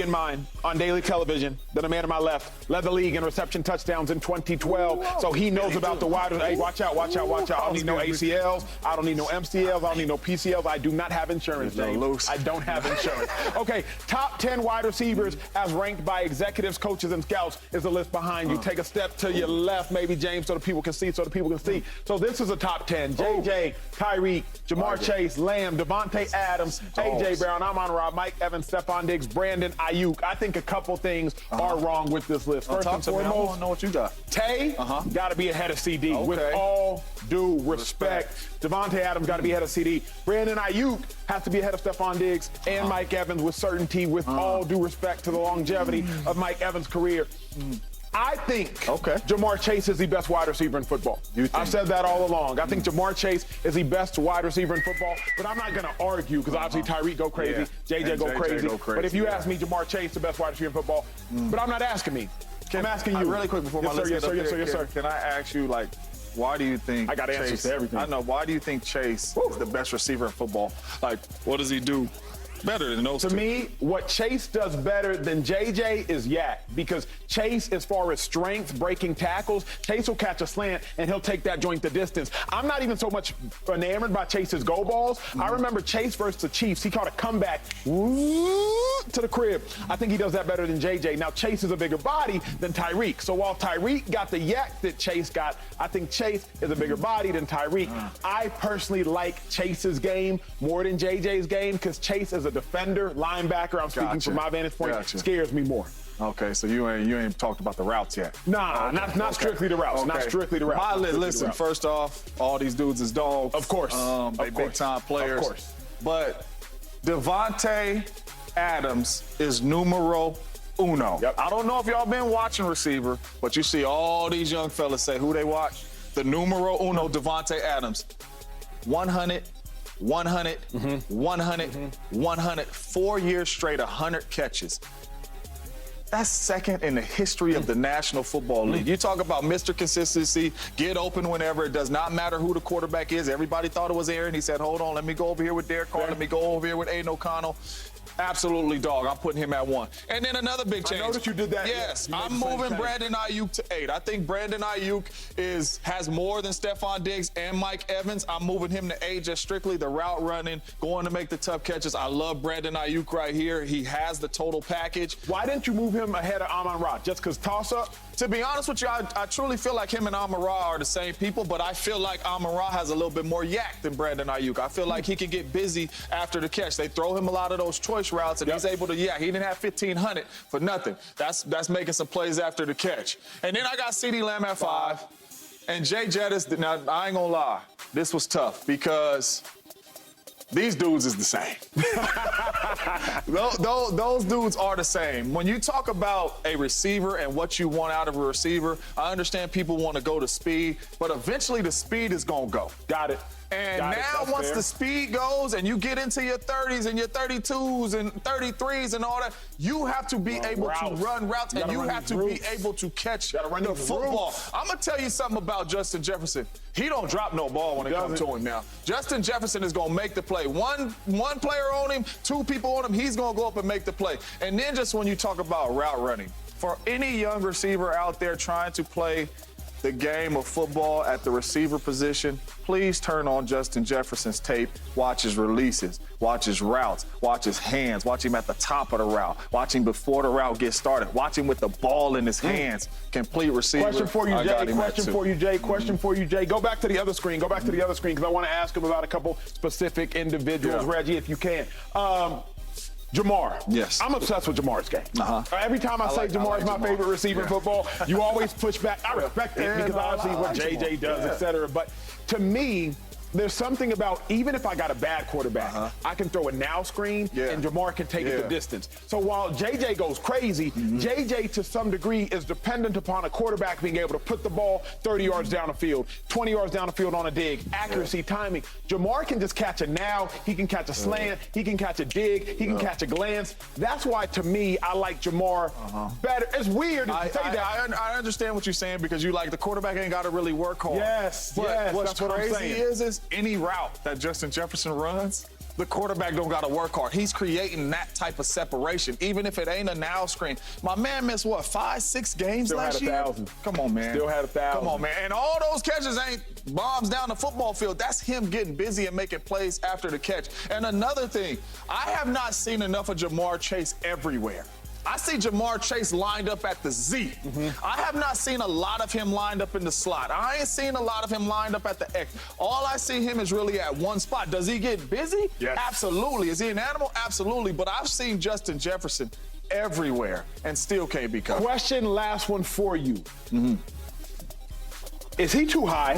in mind on daily television than the man to my left led the league in reception touchdowns in 2012. So he knows about the wide. Hey, watch out, watch out, watch out. I don't need no ACLs. I don't need no MCLs. I don't need no PCLs. I do not have insurance, James. I don't have insurance. Okay, top 10 wide receivers as ranked by executives, coaches, and scouts is the list behind you. Take a step to your left, maybe, James, so the people can see, So this is a top 10. JJ, Tyreek, Jamar Chase, Lamb, Devontae Adams, AJ Brown, Amon-Ra, Mike Evans, Stephon Diggs, Brandon Ayuk. I think a couple things are wrong with this list. First and foremost, I want to know what you got. Tay got to be ahead of CD. With all due respect. Devontae Adams got to be ahead of CD. Brandon Ayuk has to be ahead of Stephon Diggs and Mike Evans with certainty, with all due respect to the longevity of Mike Evans' career. I think Jamar Chase is the best wide receiver in football. I've said that all along. I think Jamar Chase is the best wide receiver in football, but I'm not going to argue because obviously Tyreek go crazy, JJ go crazy. But if you ask me, Jamar Chase the best wide receiver in football, but I'm not asking me. I'm asking you. Really quick before my list yes, sir. Can I ask you, like, why do you think I got answers to everything. I know. Why do you think Chase is the best receiver in football? Like, what does he do better than those two? To me, what Chase does better than JJ is Yak, because Chase, as far as strength, breaking tackles, Chase will catch a slant and he'll take that joint the distance. I'm not even so much enamored by Chase's go balls. I remember Chase versus the Chiefs. He caught a comeback to the crib. I think he does that better than JJ. Now, Chase is a bigger body than Tyreek. So while Tyreek got the yak that Chase got, I think Chase is a bigger body than Tyreek. I personally like Chase's game more than JJ's game because Chase is a defender, linebacker, I'm speaking from my vantage point, scares me more. Okay, so you ain't talked about the routes yet. Nah, not strictly the routes. Not strictly the routes. My list, listen, first off, all these dudes is dogs. Of course. They big-time players. Of course. But Devontae Adams is numero uno. I don't know if y'all been watching receiver, but you see all these young fellas say who they watch. The numero uno, Devontae Adams. 100, 100, 100, 100. 4 years straight, 100 catches. That's second in the history of the National Football League. You talk about Mr. Consistency, get open whenever. It does not matter who the quarterback is. Everybody thought it was Aaron. He said, hold on, let me go over here with Derek Carr. Let me go over here with Aiden O'Connell. Absolutely, dog. I'm putting him at 1. And then another big change. I noticed you did that. Yes, I'm moving Brandon Ayuk to 8. I think Brandon Ayuk has more than Stephon Diggs and Mike Evans. I'm moving him to 8, just strictly the route running, going to make the tough catches. I love Brandon Ayuk right here. He has the total package. Why didn't you move him ahead of Amon-Ra? Just because toss-up? To be honest with you, I truly feel like him and Amon-Ra are the same people, but I feel like Amon-Ra has a little bit more yak than Brandon Ayuk. I feel like he can get busy after the catch. They throw him a lot of those choice routes, and he's able to, he didn't have 1,500 for nothing. That's making some plays after the catch. And then I got CeeDee Lamb at 5, and Jay Jettis. Now, I ain't gonna lie, this was tough because these dudes is the same. Those dudes are the same. When you talk about a receiver and what you want out of a receiver, I understand people want to go to speed, but eventually the speed is going to go. Got it. And now once the speed goes and you get into your 30s and your 32s and 33s and all that, you have to be able to run routes and you have to be able to catch the football. I'm going to tell you something about Justin Jefferson. He don't drop no ball when it comes to him now. Justin Jefferson is going to make the play. One player on him, 2 people on him, he's going to go up and make the play. And then just when you talk about route running, for any young receiver out there trying to play the game of football at the receiver position, please turn on Justin Jefferson's tape, watch his releases, watch his routes, watch his hands, watch him at the top of the route, watch him before the route gets started, watch him with the ball in his hands. Complete receiver. Question for you, Jay. Question for you, Jay. Go back to the other screen. Because I want to ask him about a couple specific individuals. Reggie, if you can. Jamar. Yes. I'm obsessed with Jamar's game. Every time I say Jamar's my favorite receiver in football, you always push back. I respect it because obviously what JJ does, et cetera. But to me, there's something about, even if I got a bad quarterback, I can throw a now screen and Jamar can take it the distance. So while JJ goes crazy, JJ to some degree is dependent upon a quarterback being able to put the ball 30 yards down the field, 20 yards down the field on a dig, accuracy, timing. Jamar can just catch a now, he can catch a slant, he can catch a dig, he can catch a glance. That's why, to me, I like Jamar better. It's weird to say that. I understand what you're saying because you like the quarterback ain't got to really work hard. Yes, but what's that's what I'm crazy saying. is any route that Justin Jefferson runs, the quarterback don't got to work hard. He's creating that type of separation, even if it ain't a now screen. My man missed, what, 5, 6 games last year? Still had 1,000. Come on, man. Still had 1,000. Come on, man. And all those catches ain't bombs down the football field. That's him getting busy and making plays after the catch. And another thing, I have not seen enough of Jamar Chase everywhere. I see Jamar Chase lined up at the Z. I have not seen a lot of him lined up in the slot. I ain't seen a lot of him lined up at the X. All I see him is really at one spot. Does he get busy? Yes. Absolutely. Is he an animal? Absolutely. But I've seen Justin Jefferson everywhere and still can't be covered. Question, last one for you. Is he too high?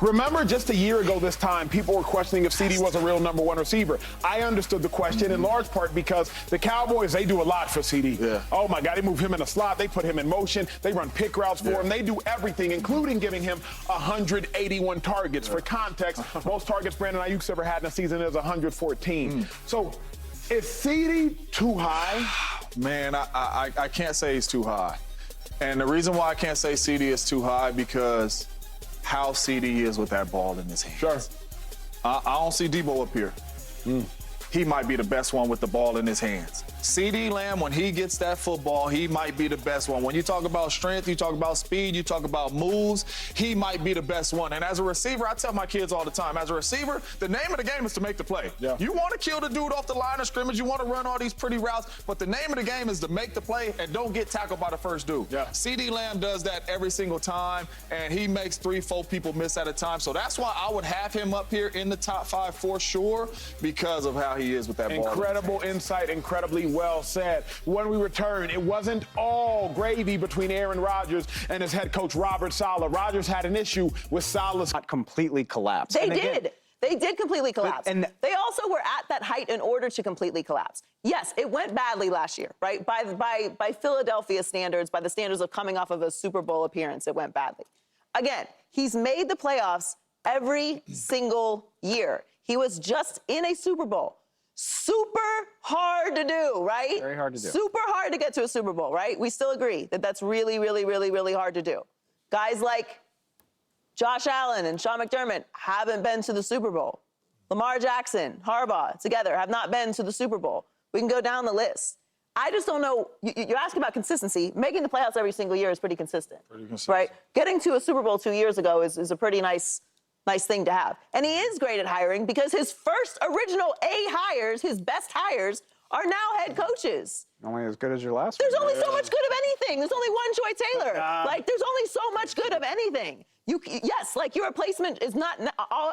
Remember just a year ago this time, people were questioning if CD was a real #1 receiver. I understood the question in large part because the Cowboys, they do a lot for CD. Yeah. Oh, my God, they move him in a slot. They put him in motion. They run pick routes for him. They do everything, including giving him 181 targets. For context, most targets Brandon Ayuk's ever had in a season is 114. So is CD too high? Man, I can't say he's too high. And the reason why I can't say CD is too high because how CD is with that ball in his hands. Sure. I don't see Debo up here. He might be the best one with the ball in his hands. CD Lamb, when he gets that football, he might be the best one. When you talk about strength, you talk about speed, you talk about moves, he might be the best one. And as a receiver, I tell my kids all the time, as a receiver, the name of the game is to make the play. Yeah. You want to kill the dude off the line of scrimmage, you want to run all these pretty routes, but the name of the game is to make the play and don't get tackled by the first dude. Yeah. CD Lamb does that every single time, and he makes 3, 4 people miss at a time. So that's why I would have him up here in the top 5 for sure because of how he is with that ball. Incredible insight, incredibly well said. When we return, it wasn't all gravy between Aaron Rodgers and his head coach, Robert Saleh. Rodgers had an issue with Saleh's. Not completely collapse. They did. They did completely collapse. And they also were at that height in order to completely collapse. Yes, it went badly last year, right? By Philadelphia standards, by the standards of coming off of a Super Bowl appearance, it went badly. Again, he's made the playoffs every single year. He was just in a Super Bowl. Super hard to do, right? Very hard to do. Super hard to get to a Super Bowl, right? We still agree that that's really, really, really, really hard to do. Guys like Josh Allen and Sean McDermott haven't been to the Super Bowl. Lamar Jackson, Harbaugh, together have not been to the Super Bowl. We can go down the list. I just don't know. You're asking about consistency. Making the playoffs every single year is pretty consistent. Right? Getting to a Super Bowl 2 years ago is a pretty nice thing to have. And he is great at hiring because his first original A hires, his best hires, are now head coaches. Only as good as your last There's one. only so much good of anything. There's only one Troy Taylor. Like, there's only so much good of anything. Yes, like your replacement is not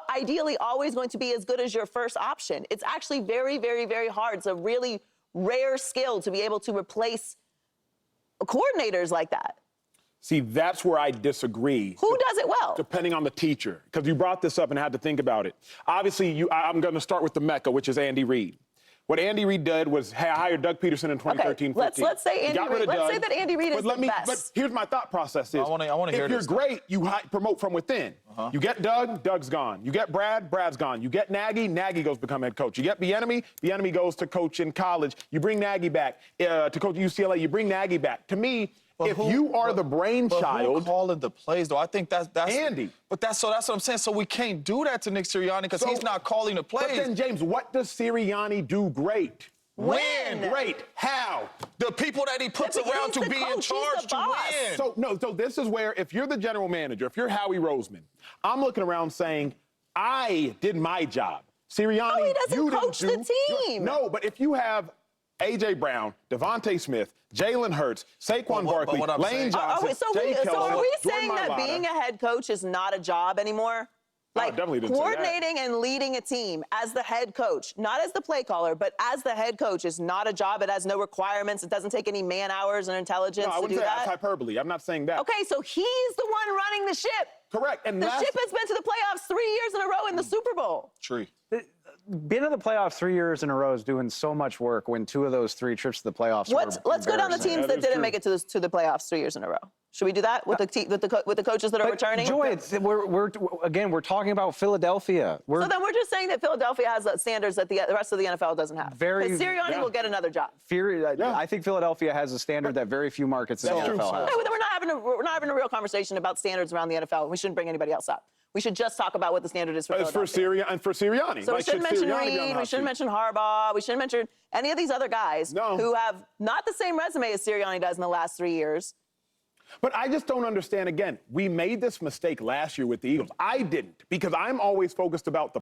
ideally always going to be as good as your first option. It's actually very, very, very hard. It's a really rare skill to be able to replace coordinators like that. See, that's where I disagree. Who does it well? Depending on the teacher, because you brought this up and had to think about it. Obviously, I'm going to start with the Mecca, which is Andy Reid. What Andy Reid did was hire Doug Peterson in 2013-14. Okay, let's say Andy Reid. Let's say that Andy Reid is the best. But here's my thought process: is I want to hear this. If you're great, you promote from within. You get Doug, Doug's gone. You get Brad, Brad's gone. You get Nagy, Nagy goes to become head coach. You get Bieniemy goes to coach in college. You bring Nagy back to coach at UCLA. You bring Nagy back. To me, if you are the brainchild, who calling the plays though? I think that's Andy. But that's what I'm saying. So we can't do that to Nick Sirianni because he's not calling the plays. But then, James, what does Sirianni do great? Win. Great. How? The people that he puts around to be in charge to win. So this is where, if you're the general manager, if you're Howie Roseman, I'm looking around saying, I did my job. Sirianni, he doesn't you coach didn't the team. No, but if you have A.J. Brown, Devontae Smith, Jalen Hurts, Saquon Barkley, Lane Johnson, Jay Kelly, so are we saying Jordan that Mailata, being a head coach is not a job anymore? Like, definitely didn't say that. coordinating and leading a team as the head coach, not as the play caller, but as the head coach is not a job. It has no requirements. It doesn't take any man hours and intelligence No, I to wouldn't do say that. that's hyperbole. I'm not saying that. Okay, so he's the one running the ship. Correct. And The ship has been to the playoffs 3 years in a row in the Super Bowl. Tree. Being in the playoffs 3 years in a row is doing so much work when 2 of those 3 trips to the playoffs were Let's go down the embarrassing. teams that didn't make it to the playoffs 3 years in a row. Should we do that with the coaches that are returning? Joy, we're talking about Philadelphia. So then we're just saying that Philadelphia has standards that the rest of the NFL doesn't have. Because Sirianni will get another job. I think Philadelphia has a standard that very few markets in the NFL have. Okay, well, then we're not having a real conversation about standards around the NFL. We shouldn't bring anybody else up. We should just talk about what the standard is for Philadelphia. For Sirianni. So we shouldn't mention Sirianni Reed. We shouldn't mention Harbaugh. We shouldn't mention any of these other guys who have not the same resume as Sirianni does in the last 3 years. But I just don't understand. Again, we made this mistake last year with the Eagles. I didn't, because I'm always focused about the